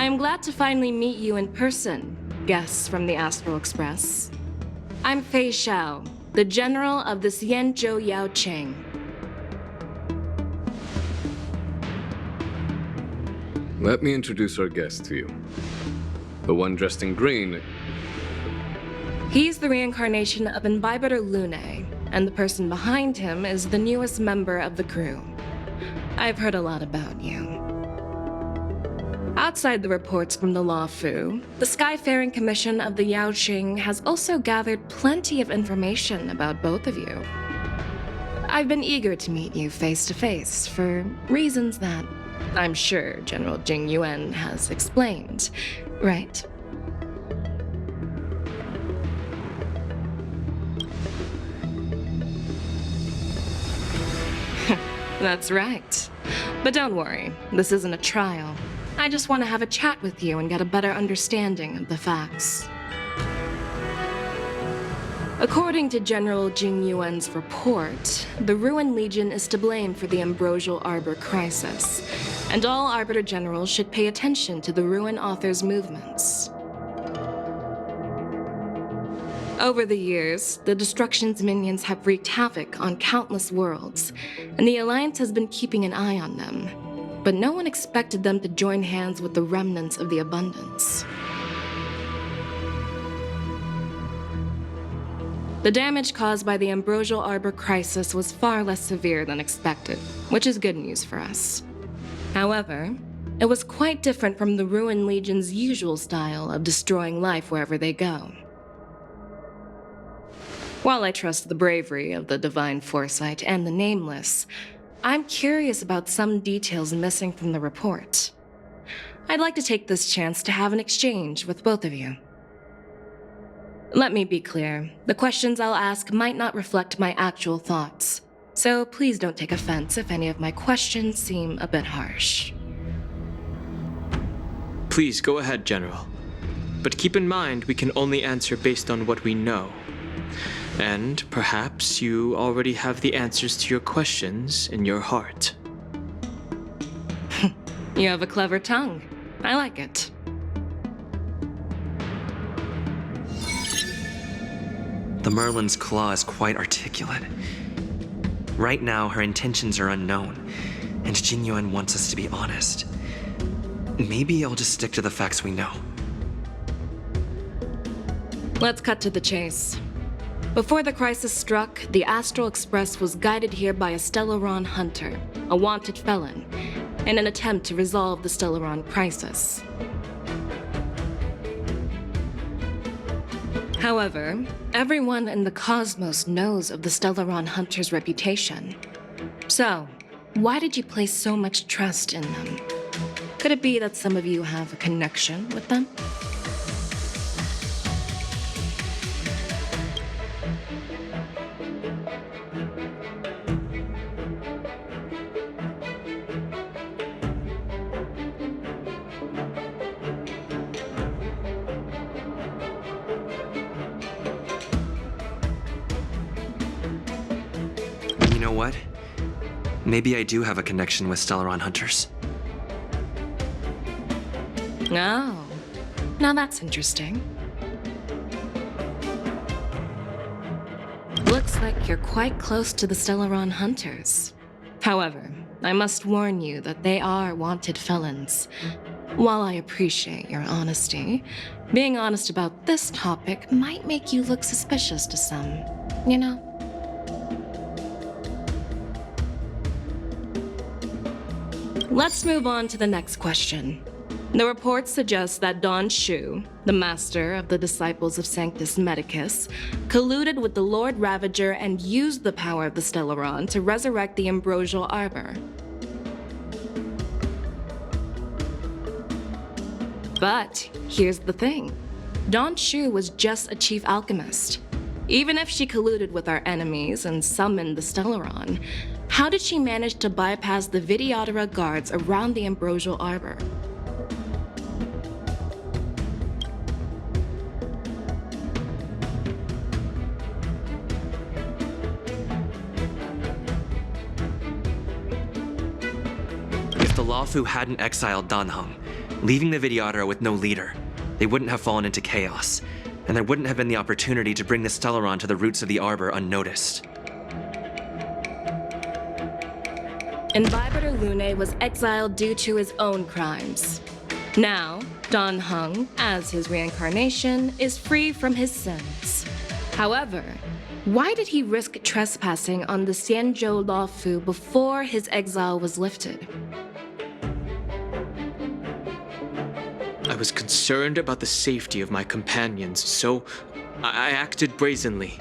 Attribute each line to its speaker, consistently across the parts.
Speaker 1: am glad to finally meet you in person, guests from the Astral Express. I'm Feixiao, the general of the Xianzhou Yaoqing.
Speaker 2: Let me introduce our guest to you. The one dressed in green.
Speaker 1: He's the reincarnation of Imbibitor Lune, and the person behind him is the newest member of the crew. I've heard a lot about you. Outside the reports from the Luofu, the Skyfaring Commission of the Yaoqing has also gathered plenty of information about both of you. I've been eager to meet you face to face for reasons that I'm sure General Jing Yuan has explained, right? That's right. But don't worry, this isn't a trial. I just want to have a chat with you and get a better understanding of the facts. According to General Jing Yuan's report, the Ruin Legion is to blame for the Ambrosial Arbor crisis, and all Arbiter Generals should pay attention to the Ruin Author's movements. Over the years, the Destruction's minions have wreaked havoc on countless worlds, and the Alliance has been keeping an eye on them. But no one expected them to join hands with the remnants of the Abundance. The damage caused by the Ambrosial Arbor crisis was far less severe than expected, which is good news for us. However, it was quite different from the Ruin Legion's usual style of destroying life wherever they go. While I trust the bravery of the Divine Foresight and the Nameless, I'm curious about some details missing from the report. I'd like to take this chance to have an exchange with both of you. Let me be clear, the questions I'll ask might not reflect my actual thoughts, so please don't take offense if any of my questions seem a bit harsh.
Speaker 3: Please go ahead, General. But keep in mind we can only answer based on what we know. And perhaps you already have the answers to your questions in your heart.
Speaker 1: You have a clever tongue. I like it.
Speaker 4: The Merlin's claw is quite articulate. Right now, her intentions are unknown, and Jing Yuan wants us to be honest. Maybe I'll just stick to the facts we know.
Speaker 1: Let's cut to the chase. Before the crisis struck, the Astral Express was guided here by a Stellaron hunter, a wanted felon, in an attempt to resolve the Stellaron crisis. However, everyone in the cosmos knows of the Stellaron hunter's reputation. So, why did you place so much trust in them? Could it be that some of you have a connection with them?
Speaker 4: You know what? Maybe I do have a connection with Stellaron hunters.
Speaker 1: Oh, now that's interesting. Looks like you're quite close to the Stellaron hunters. However, I must warn you that they are wanted felons. While I appreciate your honesty, being honest about this topic might make you look suspicious to some, you know? Let's move on to the next question. The report suggests that Don Shu, the master of the Disciples of Sanctus Medicus, colluded with the Lord Ravager and used the power of the Stellaron to resurrect the Ambrosial Arbor. But here's the thing. Don Shu was just a chief alchemist. Even if she colluded with our enemies and summoned the Stellaron, how did she manage to bypass the Videodora guards around the Ambrosial Arbor?
Speaker 4: If the Luofu hadn't exiled Danheng, Leaving the Vidyadhara with no leader, they wouldn't have fallen into chaos, and there wouldn't have been the opportunity to bring the Stellaron to the roots of the Arbor unnoticed.
Speaker 1: Invibrator Lune was exiled due to his own crimes. Now, Dan Heng, as his reincarnation, is free from his sins. However, why did he risk trespassing on the Xianzhou Luofu before his exile was lifted?
Speaker 3: I was concerned about the safety of my companions, so I acted brazenly.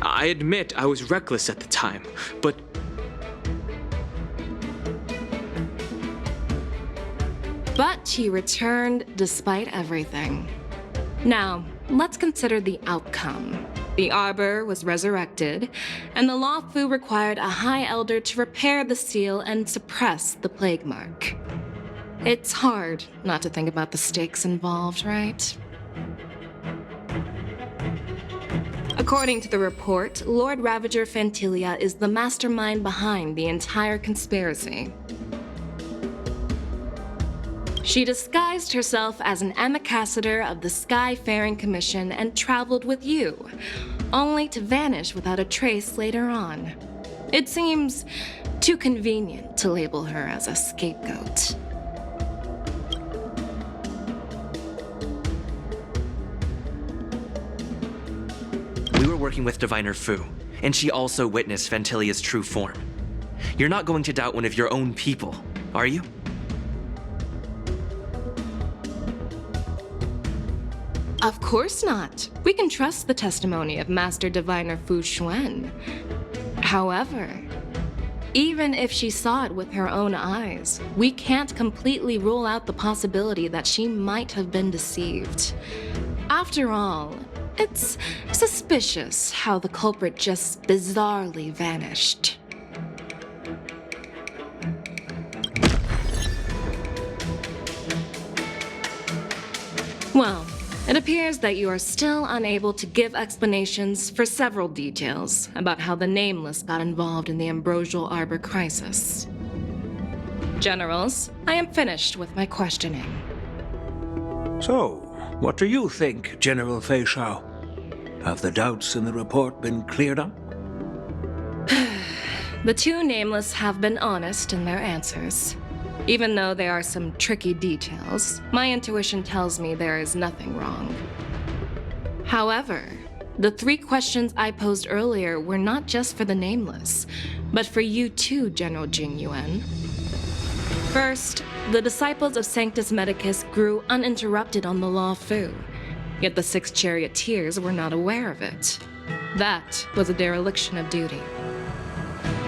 Speaker 3: I admit I was reckless at the time, but
Speaker 1: he returned despite everything. Now, let's consider the outcome. The Arbor was resurrected, and the Luofu required a High Elder to repair the seal and suppress the plague mark. It's hard not to think about the stakes involved, right? According to the report, Lord Ravager Fantilia is the mastermind behind the entire conspiracy. She disguised herself as an ambassador of the Skyfaring Commission and traveled with you, only to vanish without a trace later on. It seems too convenient to label her as a scapegoat.
Speaker 4: We were working with Diviner Fu, and she also witnessed Fantilia's true form. You're not going to doubt one of your own people, are you?
Speaker 1: Of course not. We can trust the testimony of Master Diviner Fu Xuan. However, even if she saw it with her own eyes, we can't completely rule out the possibility that she might have been deceived. After all, it's suspicious how the culprit just bizarrely vanished. Well, it appears that you are still unable to give explanations for several details about how the Nameless got involved in the Ambrosial Arbor crisis. Generals, I am finished with my questioning.
Speaker 5: So, what do you think, General Feixiao? Have the doubts in the report been cleared up?
Speaker 1: The two Nameless have been honest in their answers. Even though there are some tricky details, my intuition tells me there is nothing wrong. However, the three questions I posed earlier were not just for the Nameless, but for you too, General Jing Yuan. First, the disciples of Sanctus Medicus grew uninterrupted on the Luofu, yet the 6 charioteers were not aware of it. That was a dereliction of duty.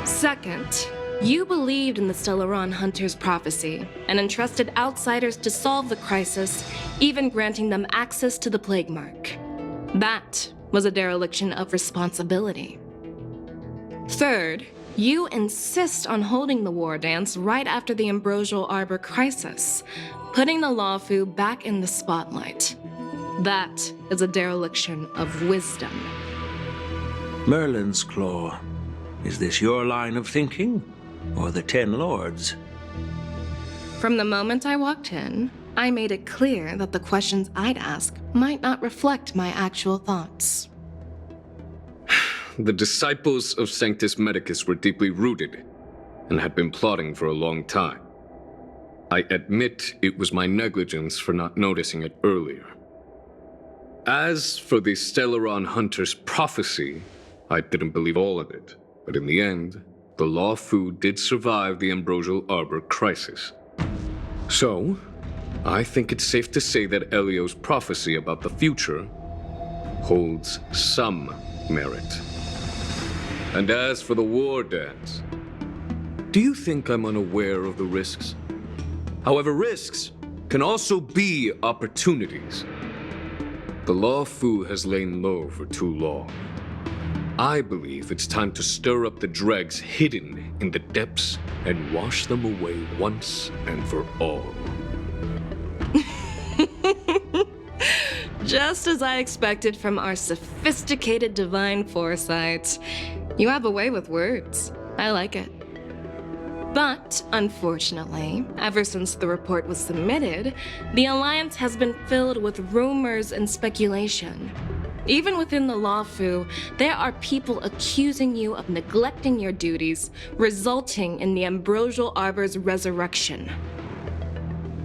Speaker 1: Second, you believed in the Stellaron Hunter's prophecy and entrusted outsiders to solve the crisis, even granting them access to the plague mark. That was a dereliction of responsibility. Third, you insist on holding the war dance right after the Ambrosial Arbor crisis, putting the Luofu back in the spotlight. That is a dereliction of wisdom.
Speaker 5: Merlin's Claw. Is this your line of thinking? Or the 10 Lords?
Speaker 1: From the moment I walked in, I made it clear that the questions I'd ask might not reflect my actual thoughts.
Speaker 2: The disciples of Sanctus Medicus were deeply rooted and had been plotting for a long time. I admit it was my negligence for not noticing it earlier. As for the Stellaron Hunter's prophecy, I didn't believe all of it, but in the end, the Luofu did survive the Ambrosial Arbor crisis. So, I think it's safe to say that Elio's prophecy about the future holds some merit. And as for the war dance, do you think I'm unaware of the risks? However, risks can also be opportunities. The Luofu has lain low for too long. I believe it's time to stir up the dregs hidden in the depths and wash them away once and for all.
Speaker 1: Just as I expected from our sophisticated divine foresight. You have a way with words. I like it. But, unfortunately, ever since the report was submitted, the Alliance has been filled with rumors and speculation. Even within the Luofu, there are people accusing you of neglecting your duties, resulting in the Ambrosial Arbor's resurrection.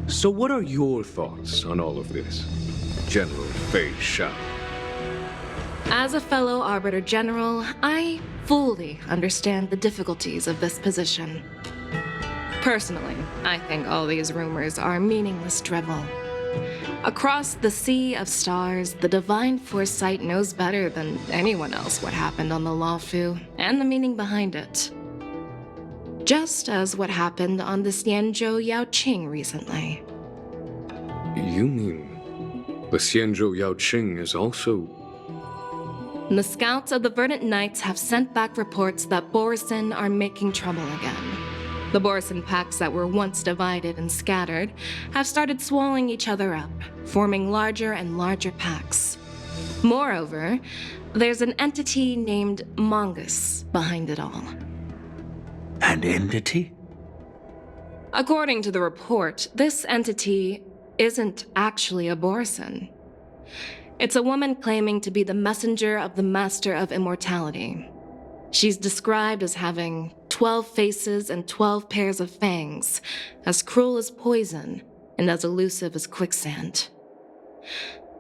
Speaker 2: So what are your thoughts on all of this, General Feixiao?
Speaker 1: As a fellow Arbiter General, I fully understand the difficulties of this position. Personally, I think all these rumors are meaningless drivel. Across the sea of stars, the divine Foresight knows better than anyone else what happened on the Luofu and the meaning behind it. Just as what happened on the Xianzhou Yaoqing recently.
Speaker 2: You mean the Xianzhou Yaoqing is also...
Speaker 1: The scouts of the Verdant Knights have sent back reports that Borisin are making trouble again. The Borisin packs that were once divided and scattered have started swallowing each other up, forming larger and larger packs. Moreover, there's an entity named Mongoose behind it all.
Speaker 5: An entity?
Speaker 1: According to the report, this entity isn't actually a Borisin. It's a woman claiming to be the messenger of the Master of Immortality. She's described as having 12 faces and 12 pairs of fangs, as cruel as poison, and as elusive as quicksand.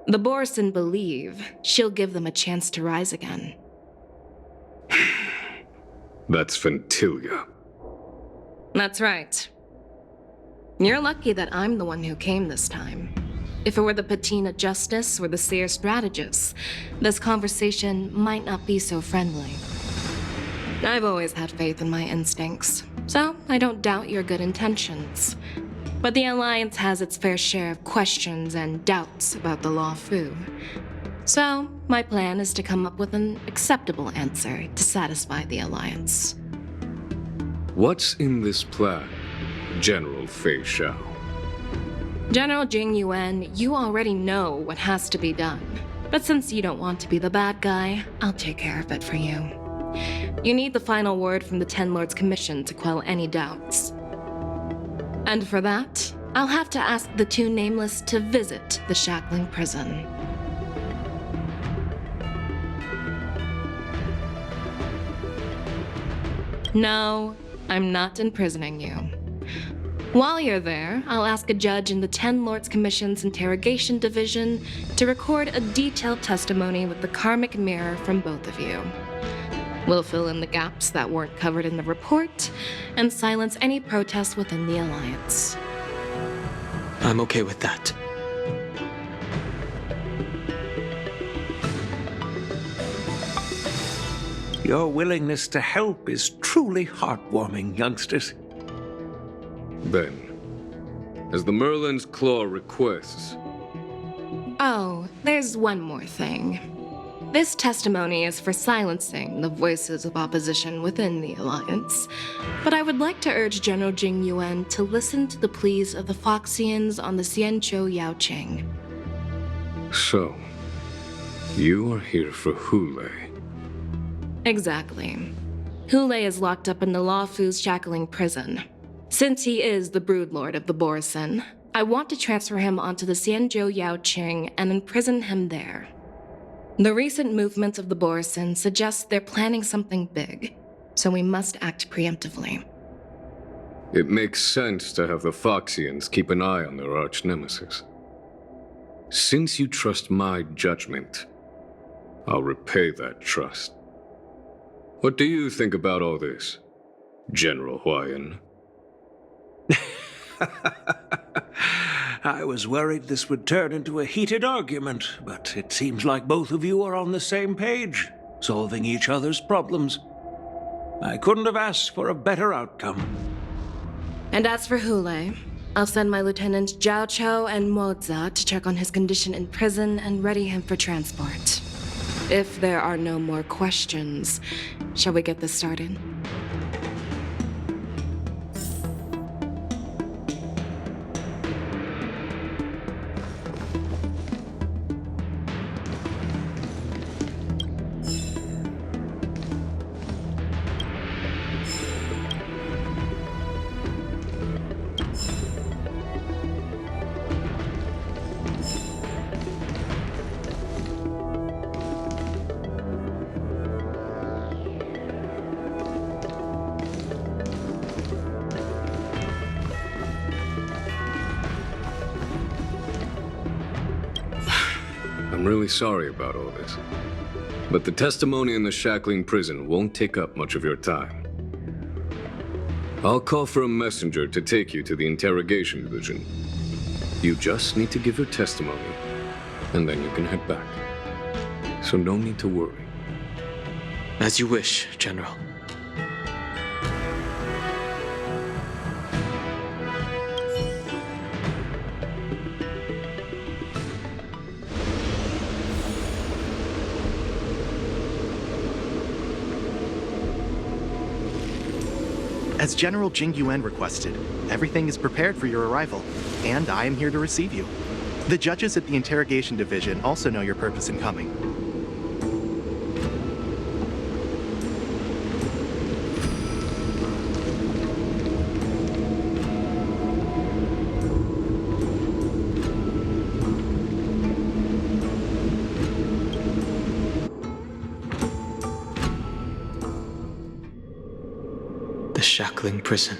Speaker 1: The Borisin believe she'll give them a chance to rise again.
Speaker 2: That's Ventilia.
Speaker 1: That's right. You're lucky that I'm the one who came this time. If it were the Patina Justice or the Seer Strategist, this conversation might not be so friendly. I've always had faith in my instincts, so I don't doubt your good intentions. But the Alliance has its fair share of questions and doubts about the Luofu. So, my plan is to come up with an acceptable answer to satisfy the Alliance.
Speaker 2: What's in this plan, General Feixiao?
Speaker 1: General Jing Yuan, you already know what has to be done. But since you don't want to be the bad guy, I'll take care of it for you. You need the final word from the Ten Lords Commission to quell any doubts. And for that, I'll have to ask the two Nameless to visit the Shackling Prison. No, I'm not imprisoning you. While you're there, I'll ask a judge in the Ten Lords Commission's Interrogation Division to record a detailed testimony with the karmic mirror from both of you. We'll fill in the gaps that weren't covered in the report and silence any protests within the Alliance.
Speaker 3: I'm okay with that.
Speaker 5: Your willingness to help is truly heartwarming, youngsters.
Speaker 2: Then, as the Merlin's Claw requests...
Speaker 1: Oh, there's one more thing. This testimony is for silencing the voices of opposition within the Alliance, but I would like to urge General Jing Yuan to listen to the pleas of the Foxians on the Xianzhou Yaoqing.
Speaker 2: So, you are here for Hule.
Speaker 1: Exactly. Hule is locked up in the Luofu's Shackling Prison. Since he is the broodlord of the Borisin, I want to transfer him onto the Xianzhou Yaoqing and imprison him there. The recent movements of the Borisin suggest they're planning something big, so we must act preemptively.
Speaker 2: It makes sense to have the Foxians keep an eye on their arch-nemesis. Since you trust my judgment, I'll repay that trust. What do you think about all this, General Huayan?
Speaker 5: I was worried this would turn into a heated argument, but it seems like both of you are on the same page, solving each other's problems. I couldn't have asked for a better outcome.
Speaker 1: And as for Hule, I'll send my lieutenants Zhao Chou and Moza to check on his condition in prison and ready him for transport. If there are no more questions, shall we get this started?
Speaker 2: I'm really sorry about all this. But the testimony in the Shackling Prison won't take up much of your time. I'll call for a messenger to take you to the interrogation division. You just need to give your testimony, and then you can head back. So no need to worry.
Speaker 3: As you wish, General.
Speaker 6: As General Jing Yuan requested, everything is prepared for your arrival, and I am here to receive you. The judges at the Interrogation Division also know your purpose in coming.
Speaker 3: The Shackling Prison.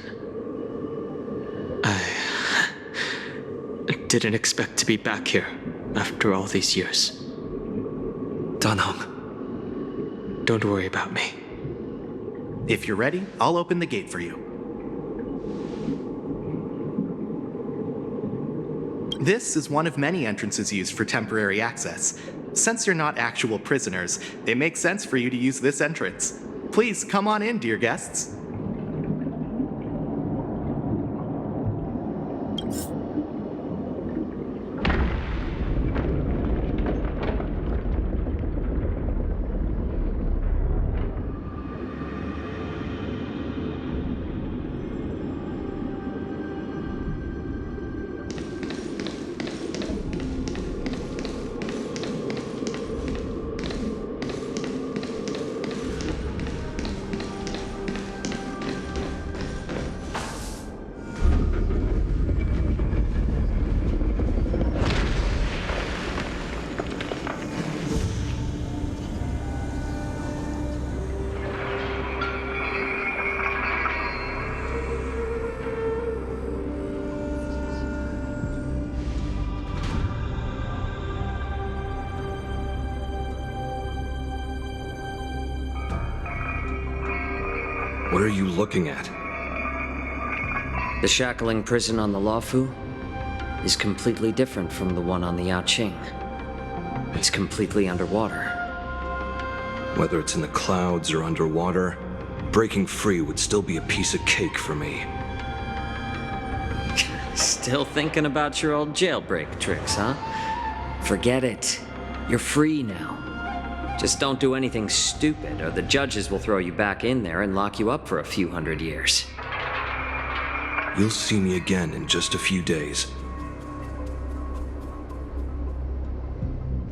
Speaker 3: I didn't expect to be back here after all these years.
Speaker 4: Danheng.
Speaker 3: Don't worry about me.
Speaker 6: If you're ready, I'll open the gate for you. This is one of many entrances used for temporary access. Since you're not actual prisoners, it makes sense for you to use this entrance. Please come on in, dear guests.
Speaker 7: What are you looking at?
Speaker 8: The Shackling Prison on the Luofu is completely different from the one on the Yaoqing. It's completely underwater.
Speaker 7: Whether it's in the clouds or underwater, breaking free would still be a piece of cake for me.
Speaker 8: Still thinking about your old jailbreak tricks, huh? Forget it. You're free now. Just don't do anything stupid, or the judges will throw you back in there and lock you up for a few hundred years.
Speaker 7: You'll see me again in just a few days.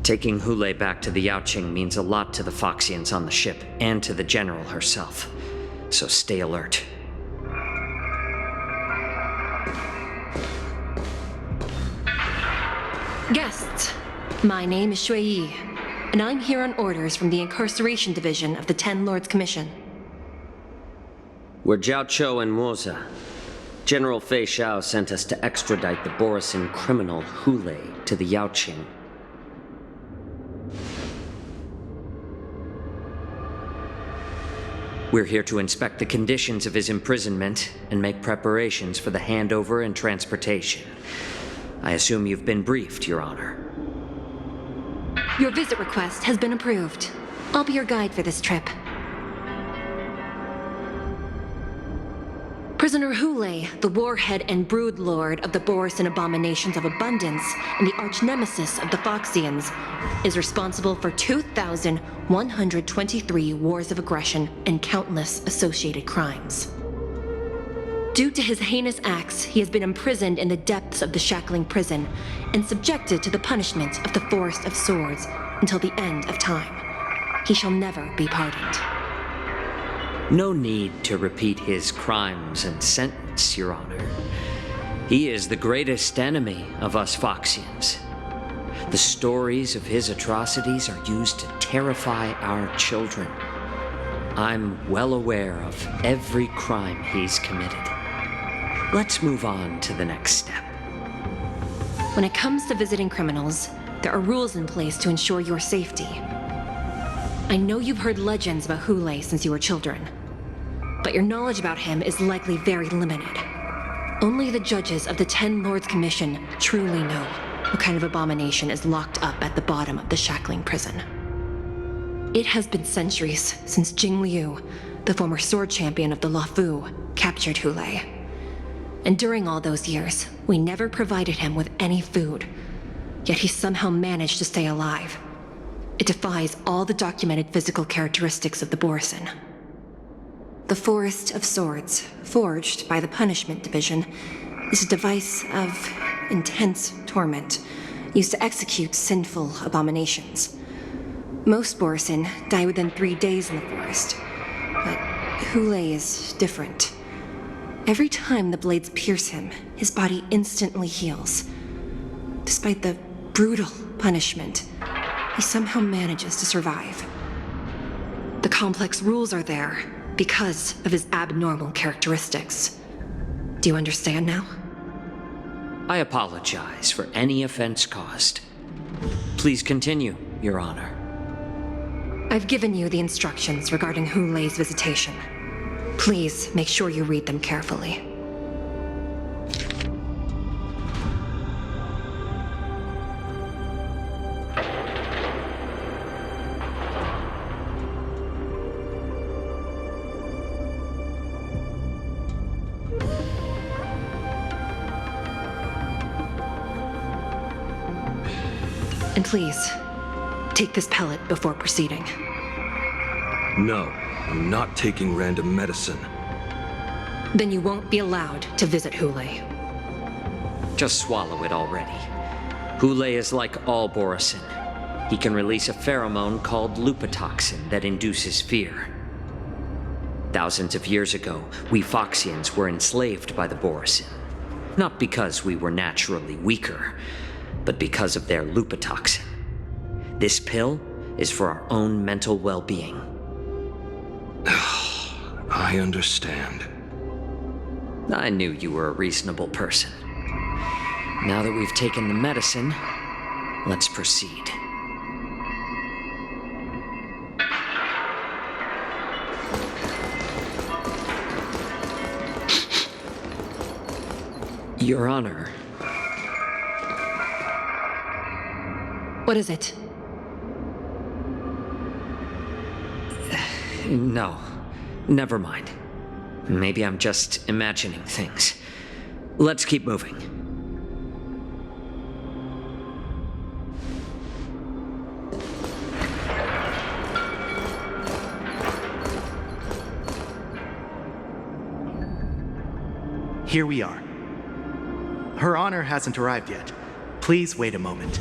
Speaker 8: Taking Hulei back to the Yaoqing means a lot to the Foxians on the ship, and to the General herself. So stay alert.
Speaker 1: Guests, my name is Xueyi, and I'm here on orders from the Incarceration Division of the Ten Lords Commission.
Speaker 8: We're Jiaoqiu and Moza. General Feixiao sent us to extradite the Borisin criminal Hulei to the Yaoqing. We're here to inspect the conditions of his imprisonment and make preparations for the handover and transportation. I assume you've been briefed, Your Honor.
Speaker 1: Your visit request has been approved. I'll be your guide for this trip. Prisoner Hulei, the warhead and brood lord of the Borisin Abominations of Abundance and the arch-nemesis of the Foxians, is responsible for 2,123 wars of aggression and countless associated crimes. Due to his heinous acts, he has been imprisoned in the depths of the Shackling Prison and subjected to the punishment of the Forest of Swords until the end of time. He shall never be pardoned.
Speaker 8: No need to repeat his crimes and sentence, Your Honor. He is the greatest enemy of us Foxians. The stories of his atrocities are used to terrify our children. I'm well aware of every crime he's committed. Let's move on to the next step.
Speaker 1: When it comes to visiting criminals, There are rules in place to ensure your safety. I know you've heard legends about Hule since you were children, but your knowledge about him is likely very limited. Only the judges of the Ten Lords Commission truly know what kind of abomination is locked up at the bottom of the Shackling Prison. It has been centuries since Jing Liu, the former sword champion of the Luofu, captured Hule. And during all those years, we never provided him with any food. Yet he somehow managed to stay alive. It defies all the documented physical characteristics of the Borison. The Forest of Swords, forged by the Punishment Division, is a device of intense torment, used to execute sinful abominations. Most Borison die within 3 days in the forest, but Hule is different. Every time the blades pierce him, his body instantly heals. Despite the brutal punishment, he somehow manages to survive. The complex rules are there because of his abnormal characteristics. Do you understand now?
Speaker 8: I apologize for any offense caused. Please continue, Your Honor.
Speaker 1: I've given you the instructions regarding Hule's visitation. Please make sure you read them carefully. And please, take this pellet before proceeding.
Speaker 7: No, I'm not taking random medicine.
Speaker 1: Then you won't be allowed to visit Hule.
Speaker 8: Just swallow it already. Hule is like all Borison. He can release a pheromone called lupatoxin that induces fear. Thousands of years ago, we Foxians were enslaved by the Borison. Not because we were naturally weaker, but because of their lupatoxin. This pill is for our own mental well-being.
Speaker 7: I understand.
Speaker 8: I knew you were a reasonable person. Now that we've taken the medicine, let's proceed. Your Honor.
Speaker 1: What is it?
Speaker 8: No, never mind. Maybe I'm just imagining things. Let's keep moving.
Speaker 6: Here we are. Her Honor hasn't arrived yet. Please wait a moment.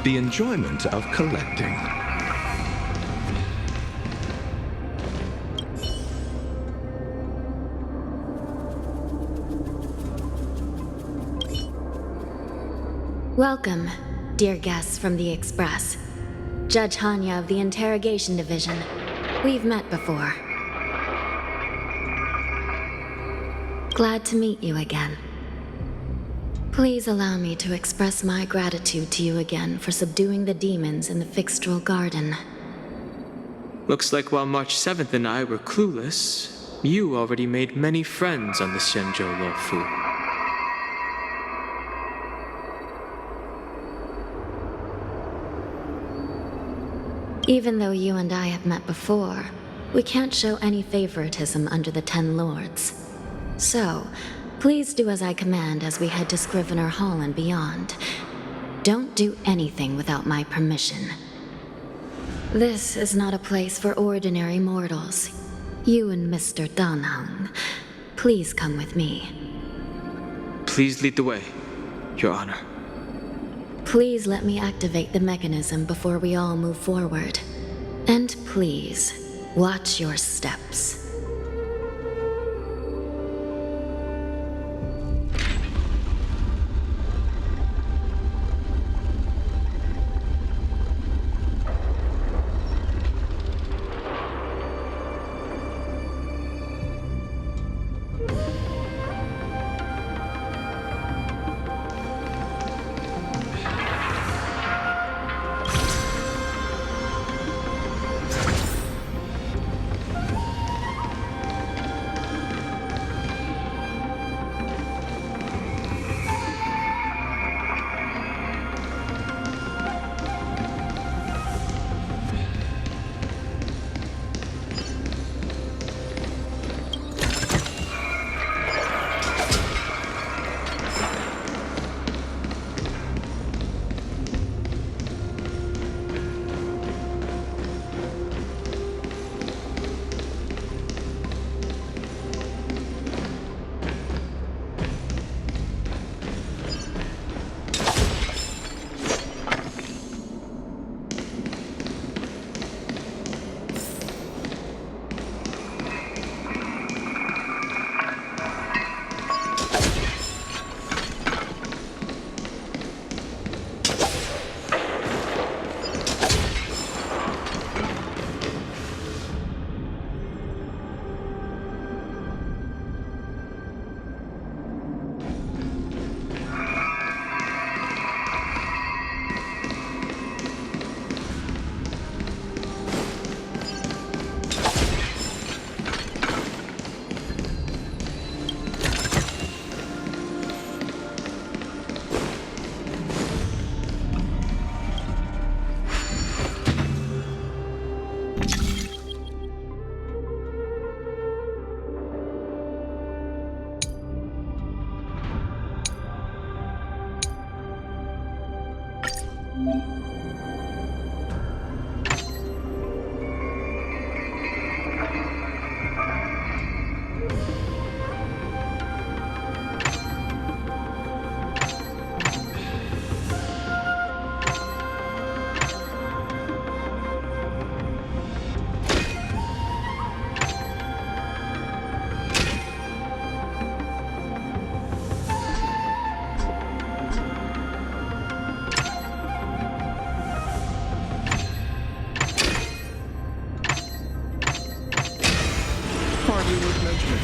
Speaker 9: The enjoyment of collecting.
Speaker 10: Welcome, dear guests from the Express. Judge Hanya of the Interrogation Division. We've met before. Glad to meet you again. Please allow me to express my gratitude to you again for subduing the demons in the Fixtral Garden.
Speaker 3: Looks like while March 7th and I were clueless, you already made many friends on the Xianzhou Luofu.
Speaker 10: Even though you and I have met before, we can't show any favoritism under the Ten Lords. So, please do as I command as we head to Scrivener Hall and beyond. don't do anything without my permission. This is not a place for ordinary mortals. You and Mr. Danheng, please come with me.
Speaker 3: Please lead the way, Your Honor.
Speaker 10: Please let me activate the mechanism before we all move forward. And please, watch your steps.
Speaker 9: Hardly worth mentioning.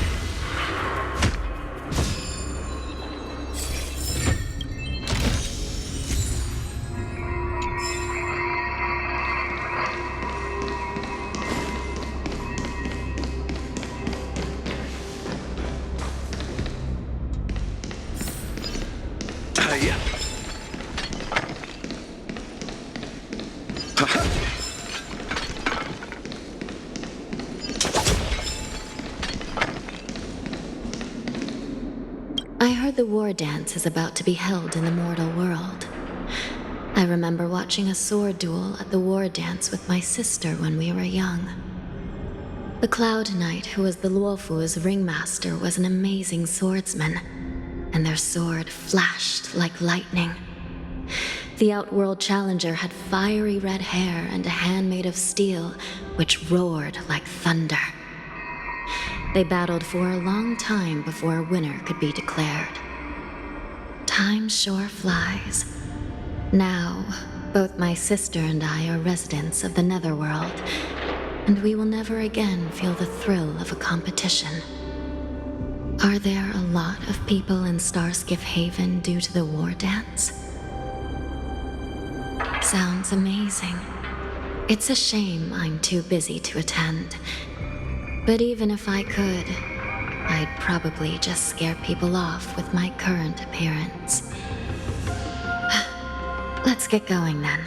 Speaker 7: Hiya.
Speaker 10: I heard the war dance is about to be held in the mortal world. I remember watching a sword duel at the war dance with my sister when we were young. The Cloud Knight, who was the Luofu's ringmaster, was an amazing swordsman, and their sword flashed like lightning. The Outworld Challenger had fiery red hair and a hand made of steel, which roared like thunder. They battled for a long time before a winner could be declared. Time sure flies. Now, both my sister and I are residents of the Netherworld, and we will never again feel the thrill of a competition. Are there a lot of people in Starskiff Haven due to the war dance? Sounds amazing. It's a shame I'm too busy to attend. But even if I could, I'd probably just scare people off with my current appearance. Let's get going then.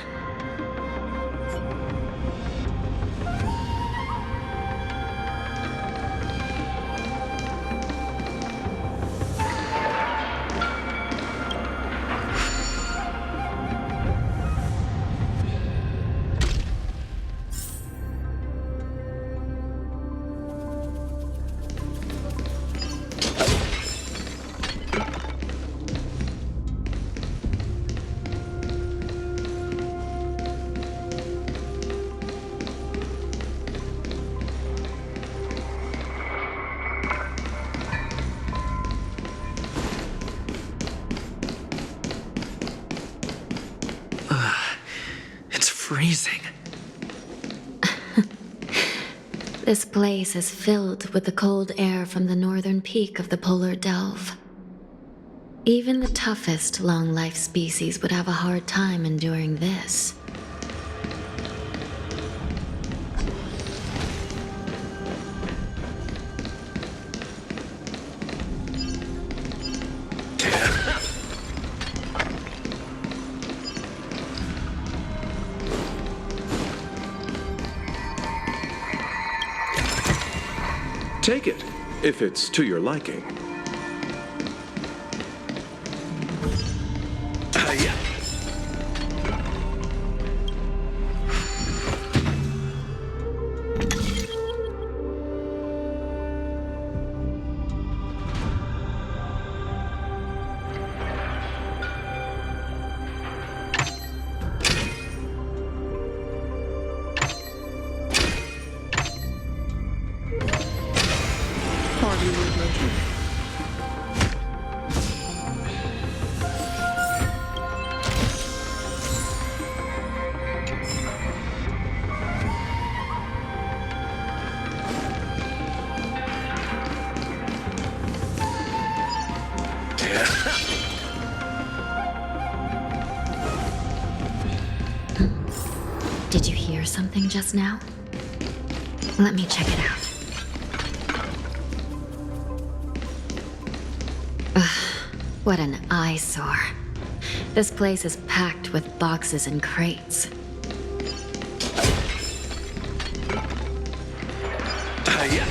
Speaker 4: freezing.
Speaker 10: This place is filled with the cold air from the northern peak of the polar delve. Even the toughest long-life species would have a hard time enduring this.
Speaker 9: Take it, if it's to your liking.
Speaker 7: Yeah.
Speaker 9: Hardly worth mentioning.
Speaker 10: Did you hear something just now? Let me check it out. What an eyesore. This place is packed with boxes and crates.
Speaker 7: Yeah.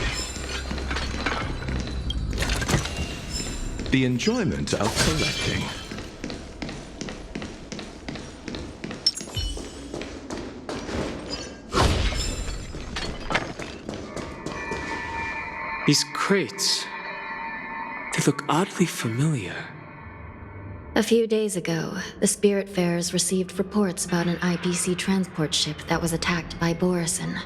Speaker 9: The enjoyment of collecting.
Speaker 3: These crates, they look oddly familiar.
Speaker 10: A few days ago, the Spiritfarers received reports about an IPC transport ship that was attacked by Borison.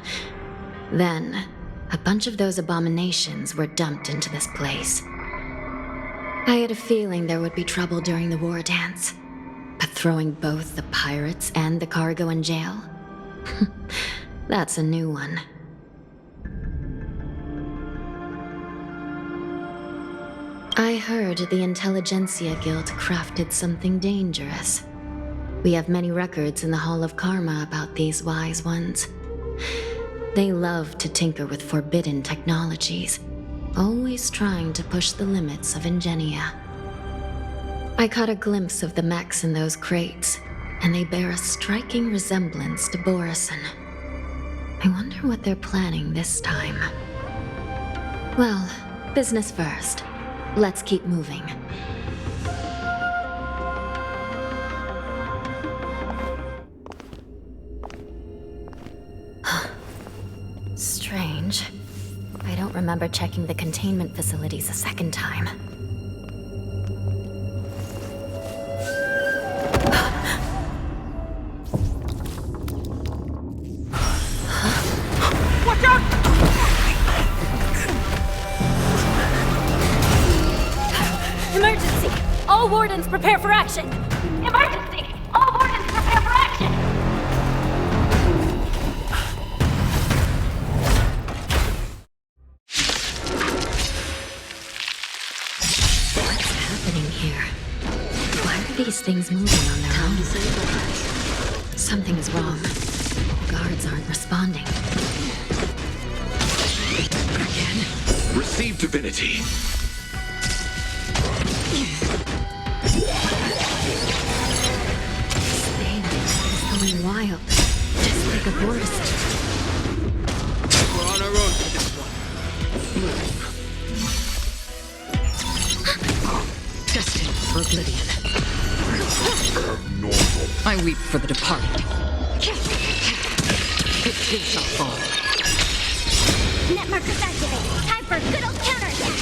Speaker 10: Then, a bunch of those abominations were dumped into this place. I had a feeling there would be trouble during the war dance, but throwing both the pirates and the cargo in jail? That's a new one. I heard the Intelligentsia Guild crafted something dangerous. We have many records in the Hall of Karma about these wise ones. They love to tinker with forbidden technologies, always trying to push the limits of Ingenia. I caught a glimpse of the mechs in those crates, and they bear a striking resemblance to Borison. I wonder what they're planning this time. Well, business first. Let's keep moving. Strange. I don't remember checking the containment facilities a second time.
Speaker 11: Watch out! Emergency! All wardens prepare for action! Emergency! All wardens prepare for action!
Speaker 10: What's happening here? Why are these things moving on their own? Something is wrong. Guards aren't responding. Again?
Speaker 7: Receive divinity.
Speaker 10: Going wild, just like a Borison.
Speaker 3: We're on our own for this one.
Speaker 12: Destined for oblivion. I weep for the departed. It too shall fall.
Speaker 11: Net markers activated. Time for good old counterattack.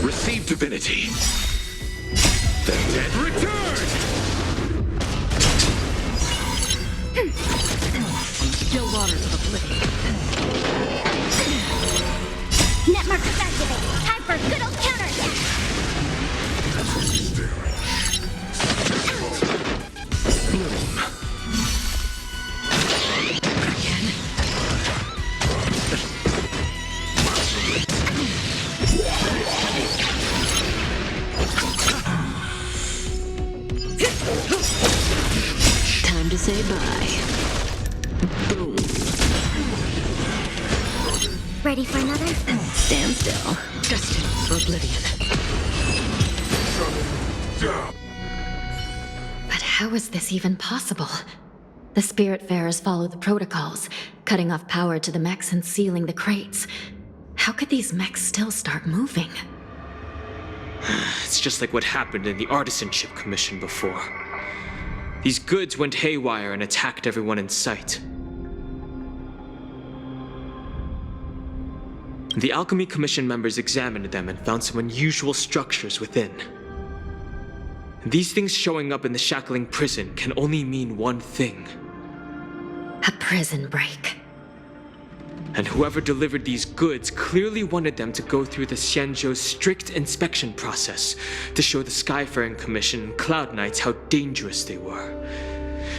Speaker 7: Receive divinity. The dead return!
Speaker 12: Still waters of oblivion.
Speaker 11: Net markers activated. Time for good old counterattack.
Speaker 12: say bye. Boom.
Speaker 11: Ready for another?
Speaker 12: Stand still. Destined for oblivion.
Speaker 10: But how is this even possible? The Spiritfarers follow the protocols, cutting off power to the mechs and sealing the crates. How could these mechs still start moving?
Speaker 3: It's just like what happened in the Artisanship Commission before. These goods went haywire and attacked everyone in sight. The Alchemy Commission members examined them and found some unusual structures within. These things showing up in the Shackling Prison can only mean one thing.
Speaker 10: A prison break.
Speaker 3: And whoever delivered these goods clearly wanted them to go through the Xianzhou's strict inspection process to show the Skyfaring Commission and Cloud Knights how dangerous they were.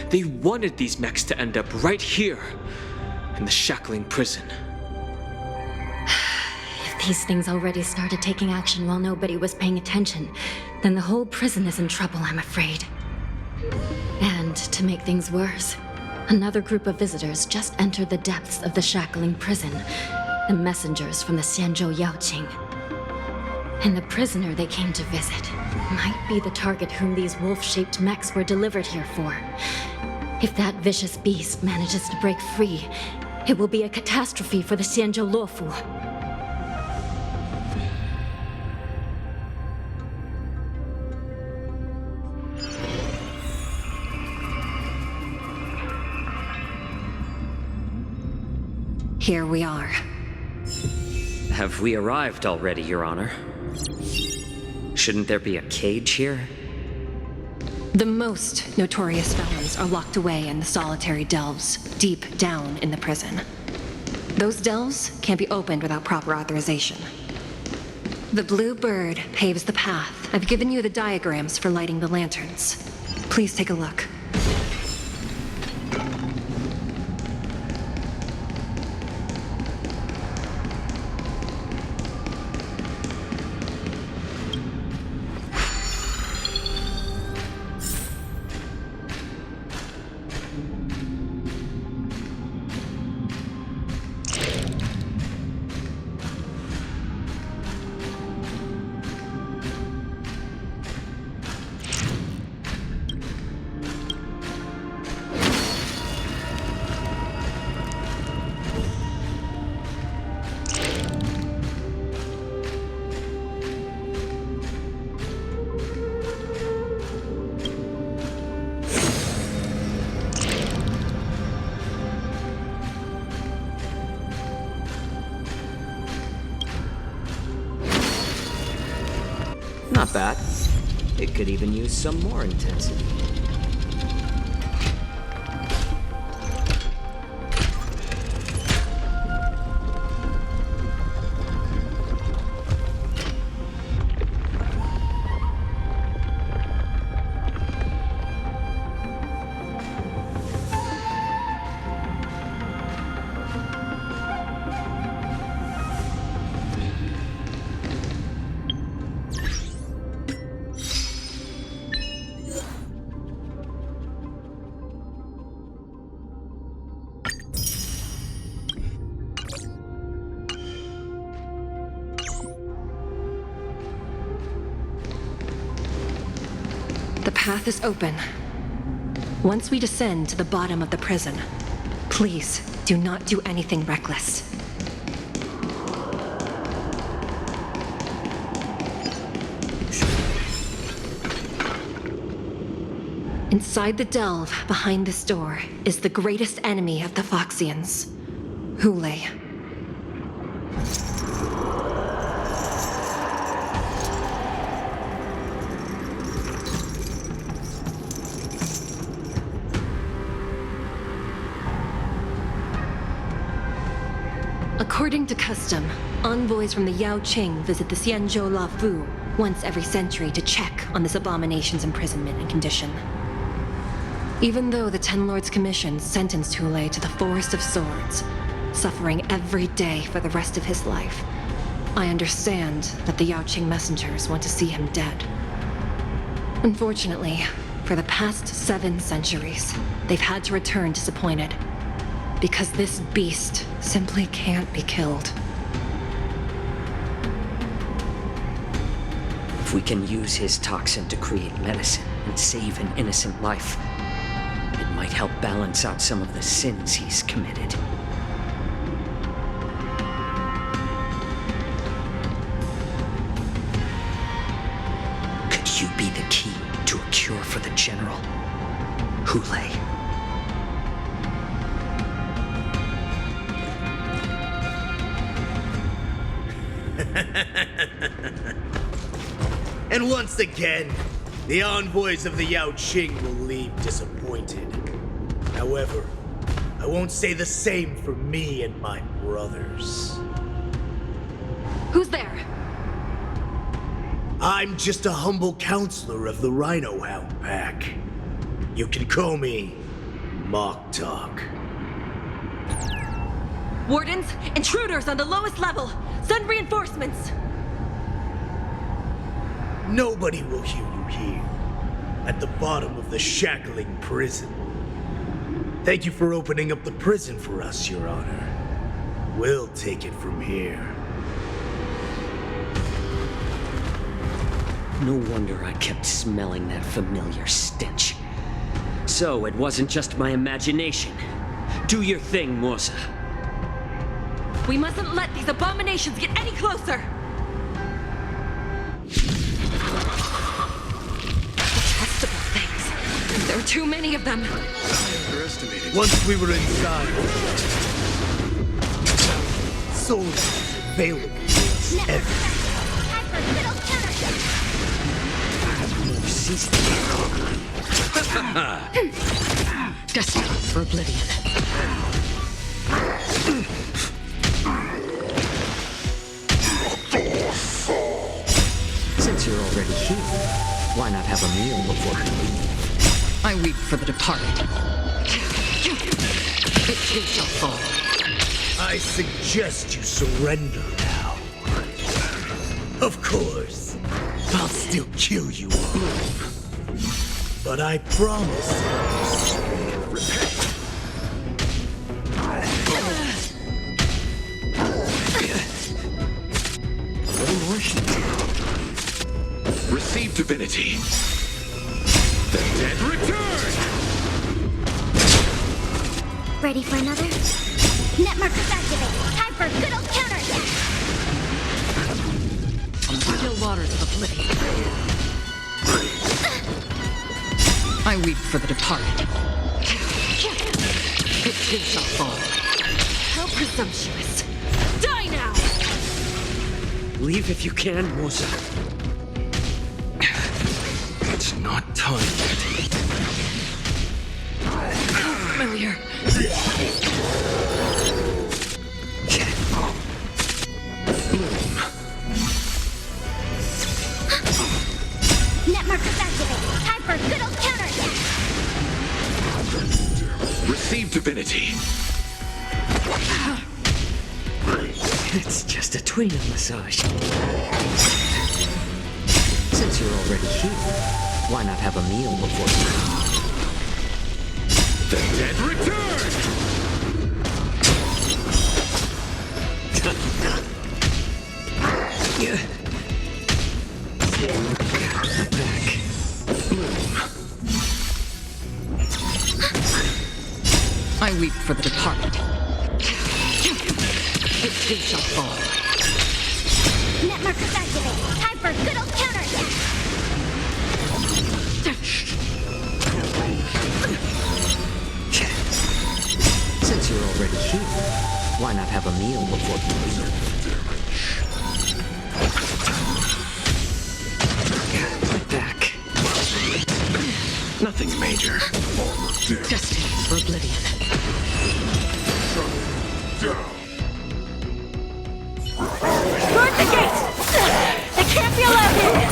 Speaker 3: They wanted these mechs to end up right here, in the Shackling Prison.
Speaker 10: If these things already started taking action while nobody was paying attention, then the whole prison is in trouble, I'm afraid. And to make things worse, another group of visitors just entered the depths of the Shackling Prison, the messengers from the Xianzhou Yaoqing. And the prisoner they came to visit might be the target whom these wolf-shaped mechs were delivered here for. If that vicious beast manages to break free, it will be a catastrophe for the Xianzhou Luofu.
Speaker 1: Here we are.
Speaker 8: Have we arrived already, Your Honor? Shouldn't there be a cage here?
Speaker 1: The most notorious felons are locked away in the solitary delves, deep down in the prison. Those delves can't be opened without proper authorization. The blue bird paves the path. I've given you the diagrams for lighting the lanterns. Please take a look.
Speaker 8: Not bad. It could even use some more intensity.
Speaker 1: The path is open. Once we descend to the bottom of the prison, please do not do anything reckless. Inside the delve, behind this door, is the greatest enemy of the Foxians, Xueyi. According to custom, envoys from the Yaoqing visit the Xianzhou Luofu once every century to check on this abomination's imprisonment and condition. Even though the Ten Lords Commission sentenced Xueyi to the Forest of Swords, suffering every day for the rest of his life, I understand that the Yaoqing messengers want to see him dead. Unfortunately,
Speaker 13: For the past 7 centuries, they've had to return disappointed. Because this beast simply can't be killed.
Speaker 8: If we can use his toxin to create medicine and save an innocent life, it might help balance out some of the sins he's committed. Could you be the key to a cure for the General? Hule.
Speaker 14: And once again, the envoys of the Yao Qing will leave disappointed. However, I won't say the same for me and my brothers.
Speaker 13: Who's there?
Speaker 14: I'm just a humble counselor of the Rhino Hound Pack. You can call me Mock Talk.
Speaker 13: Wardens, intruders on the lowest level! Send reinforcements!
Speaker 14: Nobody will hear you here, at the bottom of the Shackling Prison. Thank you for opening up the prison for us, Your Honor. We'll take it from here.
Speaker 8: No wonder I kept smelling that familiar stench. So it wasn't just my imagination. Do your thing, Morsa.
Speaker 13: We mustn't let these abominations get any closer! Detestable things. There are too many of them.
Speaker 9: Underestimated.
Speaker 14: Once we were inside, soldiers available to us everywhere.
Speaker 12: Destined for oblivion.
Speaker 8: Since you're already here, why not have a meal before you leave?
Speaker 12: I weep for the departed. It too shall fall.
Speaker 14: I suggest you surrender now. Of course, I'll still kill you all. But I promise
Speaker 9: Receive divinity. The dead return!
Speaker 11: Ready for another? Net markers activate. Time for a good old counterattack.
Speaker 12: On the still waters of oblivion. I weep for the departed. It too shall fall.
Speaker 13: How presumptuous. Die now!
Speaker 8: Leave if you can, Morsa.
Speaker 7: It's not time yet.
Speaker 12: Familiar.
Speaker 11: Net markers activate. Time for a good old counterattack.
Speaker 9: Receive divinity.
Speaker 8: It's just a tweener massage. Since you're already here, why not have a meal before you?
Speaker 9: The dead return!
Speaker 8: Back.
Speaker 12: I weep for the departed. It too shall fall.
Speaker 11: Net markers activate. Time for a good old counterattack.
Speaker 8: Since you're already here, why not have a meal before you leave? Back.
Speaker 9: Nothing major.
Speaker 12: Destined for oblivion.
Speaker 11: Guard the gate! They can't be allowed in!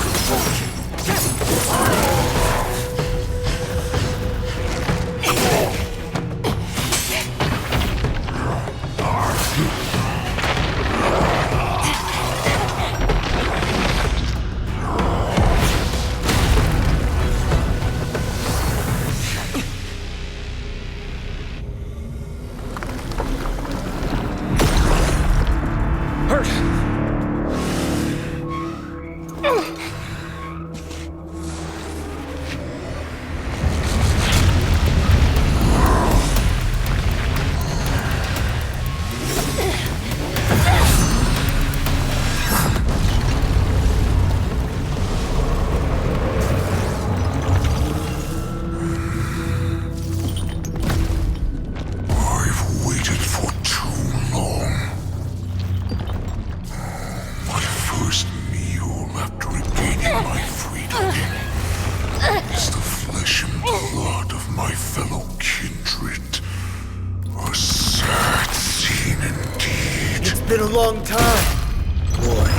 Speaker 14: long time. Boy,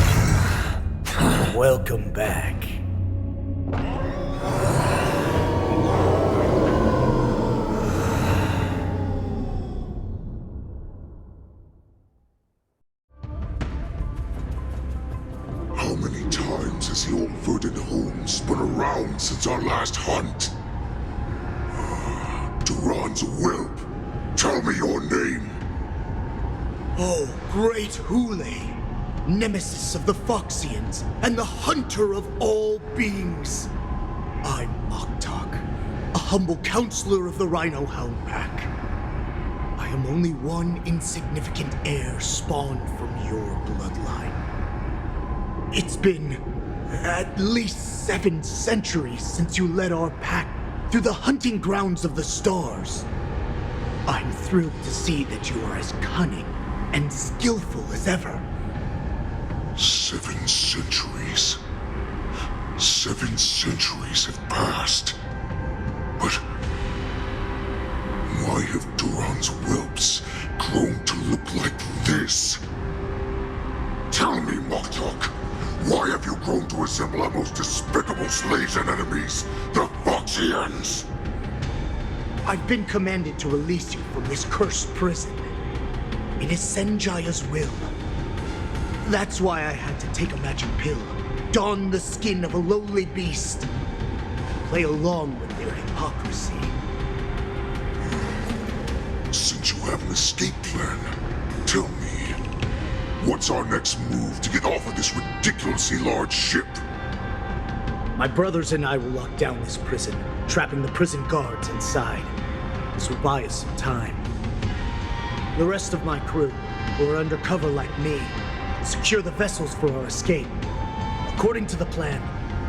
Speaker 14: welcome back.
Speaker 15: How many times has the old verdant home spun around since our last hunt? Duran's whelp, tell me your name.
Speaker 14: Oh, great Hule, nemesis of the Foxians and the hunter of all beings. I'm Moktok, a humble counselor of the Rhino Hound Pack. I am only one insignificant heir spawned from your bloodline. It's been at least 7 centuries since you led our pack through the hunting grounds of the stars. I'm thrilled to see that you are as cunning and skillful as ever.
Speaker 15: 7 centuries. 7 centuries have passed. But why have Duran's whelps grown to look like this? Tell me, Moktok, why have you grown to resemble our most despicable slaves and enemies, the Foxians?
Speaker 14: I've been commanded to release you from this cursed prison. It is Senjaya's will. That's why I had to take a magic pill, don the skin of a lowly beast, and play along with their hypocrisy.
Speaker 15: Since you have an escape plan, tell me, what's our next move to get off of this ridiculously large ship?
Speaker 14: My brothers and I will lock down this prison, trapping the prison guards inside. This will buy us some time. The rest of my crew, who are undercover like me, will secure the vessels for our escape. According to the plan,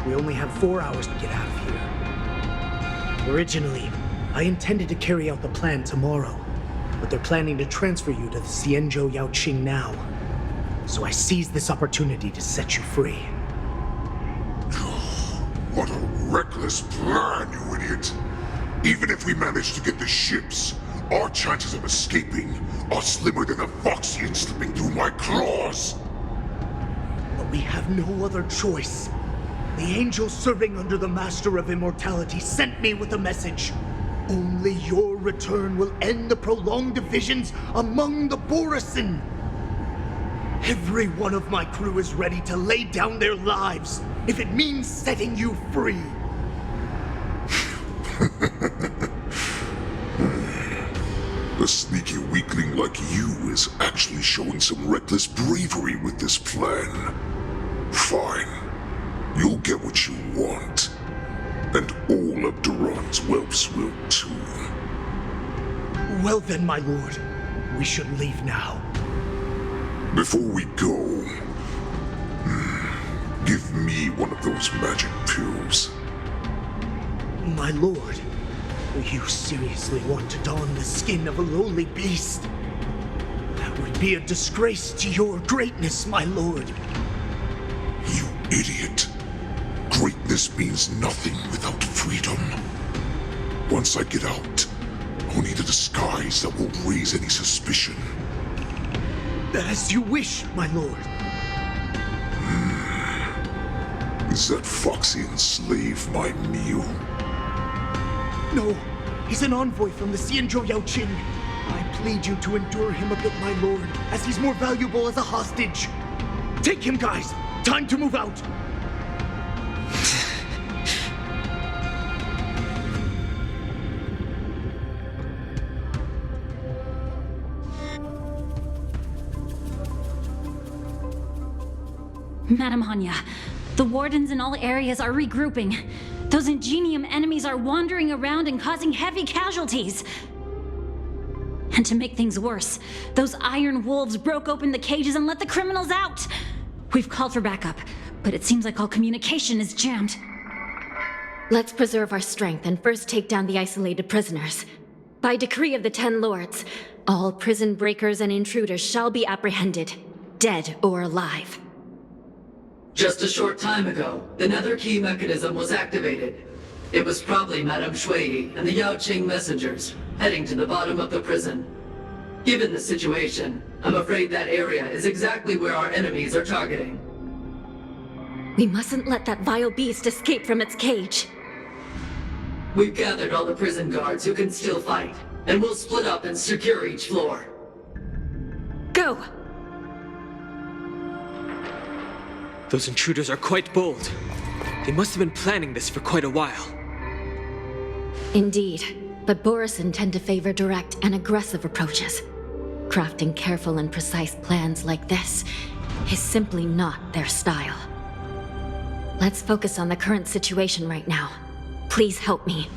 Speaker 14: we only have 4 hours to get out of here. Originally, I intended to carry out the plan tomorrow, but they're planning to transfer you to the Xianzhou Yaoqing now. So I seized this opportunity to set you free.
Speaker 15: What a reckless plan, you idiot! Even if we manage to get the ships, our chances of escaping are slimmer than a Foxian slipping through my claws!
Speaker 14: But we have no other choice. The angel serving under the Master of Immortality sent me with a message. Only your return will end the prolonged divisions among the Borisin. Every one of my crew is ready to lay down their lives if it means setting you free.
Speaker 15: A sneaky weakling like you is actually showing some reckless bravery with this plan. Fine. You'll get what you want. And all of Duran's whelps will too.
Speaker 14: Well then, my lord. We should leave now.
Speaker 15: Before we go, give me one of those magic pills.
Speaker 14: My lord, you seriously want to don the skin of a lowly beast? That would be a disgrace to your greatness, my lord.
Speaker 15: You idiot. Greatness means nothing without freedom. Once I get out, I'll need a disguise that won't raise any suspicion.
Speaker 14: As you wish, my lord.
Speaker 15: Is that Foxian slave my meal?
Speaker 14: No, he's an envoy from the Xianzhou Yaoqing. I plead you to endure him a bit, my lord, as he's more valuable as a hostage. Take him, guys. Time to move out.
Speaker 11: Madam Hanya, the wardens in all areas are regrouping. Those Ingenium enemies are wandering around and causing heavy casualties. And to make things worse, those iron wolves broke open the cages and let the criminals out. We've called for backup, but it seems like all communication is jammed.
Speaker 10: Let's preserve our strength and first take down the isolated prisoners. By decree of the 10 Lords, all prison breakers and intruders shall be apprehended, dead or alive.
Speaker 16: Just a short time ago, the nether key mechanism was activated. It was probably Madame Xueyi and the Yaoqing messengers, heading to the bottom of the prison. Given the situation, I'm afraid that area is exactly where our enemies are targeting.
Speaker 11: We mustn't let that vile beast escape from its cage.
Speaker 16: We've gathered all the prison guards who can still fight, and we'll split up and secure each floor.
Speaker 11: Go!
Speaker 3: Those intruders are quite bold. They must have been planning this for quite a while.
Speaker 10: Indeed, but Borisin tend to favor direct and aggressive approaches. Crafting careful and precise plans like this is simply not their style. Let's focus on the current situation right now. Please help me.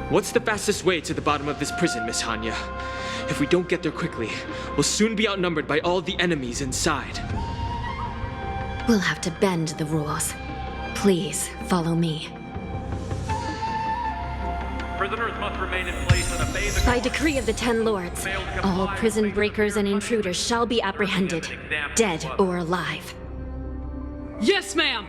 Speaker 3: What's the fastest way to the bottom of this prison, Miss Hanya? If we don't get there quickly, we'll soon be outnumbered by all the enemies inside.
Speaker 10: We'll have to bend the rules. Please, follow me.
Speaker 17: Prisoners must remain in place and obey the
Speaker 10: By decree of the Ten Lords, all prison breakers and intruders shall be apprehended, dead or alive.
Speaker 12: Yes, ma'am!